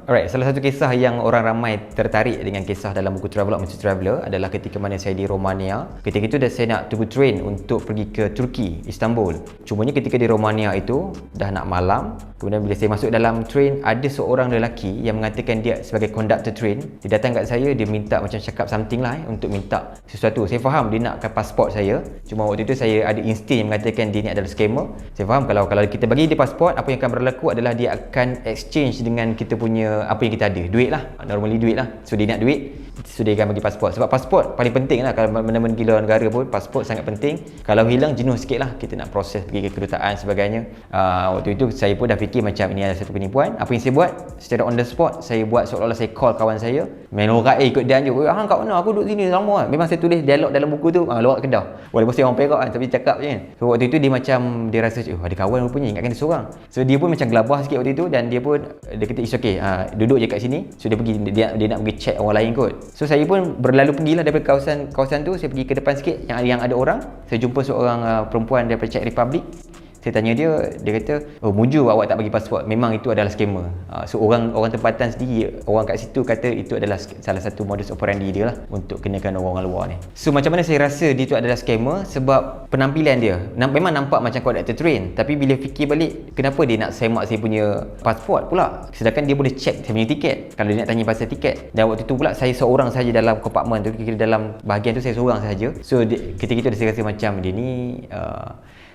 Alright, salah satu kisah yang orang ramai tertarik dengan kisah dalam buku Travelog Mr. Traveller adalah ketika mana saya di Romania. Ketika itu dah saya nak tunggu train untuk pergi ke Turki, Istanbul. Cumanya ketika di Romania itu dah nak malam. Kemudian bila saya masuk dalam train, ada seorang lelaki yang mengatakan dia sebagai conductor train. Dia datang kat saya, dia minta macam cakap something lah untuk minta sesuatu. Saya faham dia nakkan pasport saya. Cuma waktu itu saya ada insting yang mengatakan dia ni adalah scammer. Saya faham kalau kita bagi dia pasport, apa yang akan berlaku adalah dia akan exchange dengan kita punya apa yang kita ada, duit lah, normally duit lah. So dia nak duit, so dia akan bagi pasport. Sebab pasport paling penting lah, kalau mana-mana pergi luar negara pun pasport sangat penting. Kalau hilang jenuh sikit lah, kita nak proses pergi ke kedutaan sebagainya. Waktu itu saya pun dah fikir macam ini adalah satu penipuan. Apa yang saya buat? Secara on the spot, saya buat seolah-olah saya call kawan saya, main lorak ikut dia anjuk, hang kat mana? Aku duduk sini lama. Memang saya tulis dialog dalam buku tu, lorak Kedah. Walaupun saya orang Perak kan, tapi cakap je kan. So waktu itu dia macam, dia rasa ada kawan rupanya, ingatkan dia seorang. So dia pun macam gelabah sikit waktu itu, dan dia pun dia kata it's okay, duduk je kat sini. So dia pergi, dia nak pergi check orang lain kot. So saya pun berlalu pergilah daripada kawasan tu. Saya pergi ke depan sikit yang ada orang. Saya jumpa seorang perempuan daripada Czech Republic. Saya tanya dia kata, oh mujur awak tak bagi pasport. Memang itu adalah scammer. So orang tempatan sendiri, orang kat situ kata itu adalah salah satu modus operandi dia lah untuk kenakan orang luar ni. So macam mana saya rasa dia tu adalah scammer? Sebab penampilan dia memang nampak macam conductor train, tapi bila fikir balik, kenapa dia nak semak saya punya pasport pula, sedangkan dia boleh check saya punya tiket kalau dia nak tanya pasal tiket. Dan waktu tu pula saya seorang saja dalam kompartmen tu, kira dalam bahagian tu saya seorang saja. So ketika itu saya rasa macam dia ni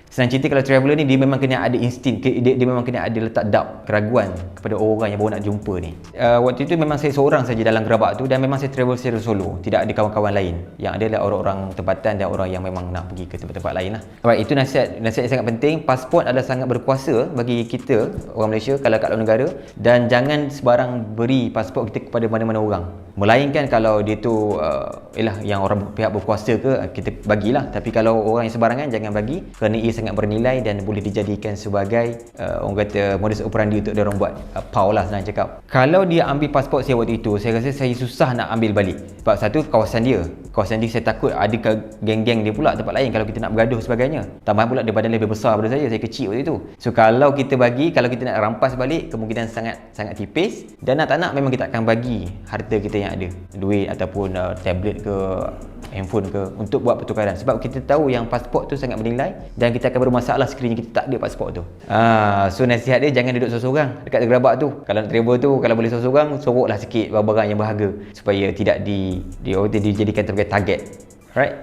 senang cerita, kalau traveller ni dia memang kena ada insting, dia memang kena ada letak doubt, keraguan kepada orang yang baru nak jumpa ni. Waktu itu memang saya seorang saja dalam gerabak tu, dan memang saya travel secara solo, tidak ada kawan-kawan lain. Yang ada adalah orang-orang tempatan dan orang yang memang nak pergi ke tempat-tempat lain lah. Alright, itu nasihat yang sangat penting. Pasport adalah sangat berkuasa bagi kita orang Malaysia kalau kat luar negara, dan jangan sebarang beri pasport kita kepada mana-mana orang. Melainkan kalau dia tu yang orang pihak berkuasa ke, kita bagilah. Tapi kalau orang yang sembarangan, jangan bagi, kerana ia sangat bernilai dan boleh dijadikan sebagai orang kata modus operandi untuk dia orang buat pau lah, senang cakap. Kalau dia ambil pasport saya waktu itu, saya rasa saya susah nak ambil balik. Sebab satu, kawasan dia saya takut ada geng-geng dia pula tempat lain kalau kita nak bergaduh sebagainya. Tambahan pula dia badan lebih besar daripada saya kecil waktu itu. So kalau kita bagi, kalau kita nak rampas balik, kemungkinan sangat tipis. Dan nak tak nak memang kita akan bagi harta kita yang ada, duit ataupun tablet ke, handphone ke, untuk buat pertukaran. Sebab kita tahu yang pasport tu sangat bernilai dan kita akan bermasalah sekiranya kita tak ada pasport tu. So nasihat dia, jangan duduk seorang-seorang dekat gerabak tu. Kalau nak travel tu, kalau boleh seorang-seorang, soroklah sikit barang-barang yang berharga supaya tidak dijadikan sebagai target. Alright.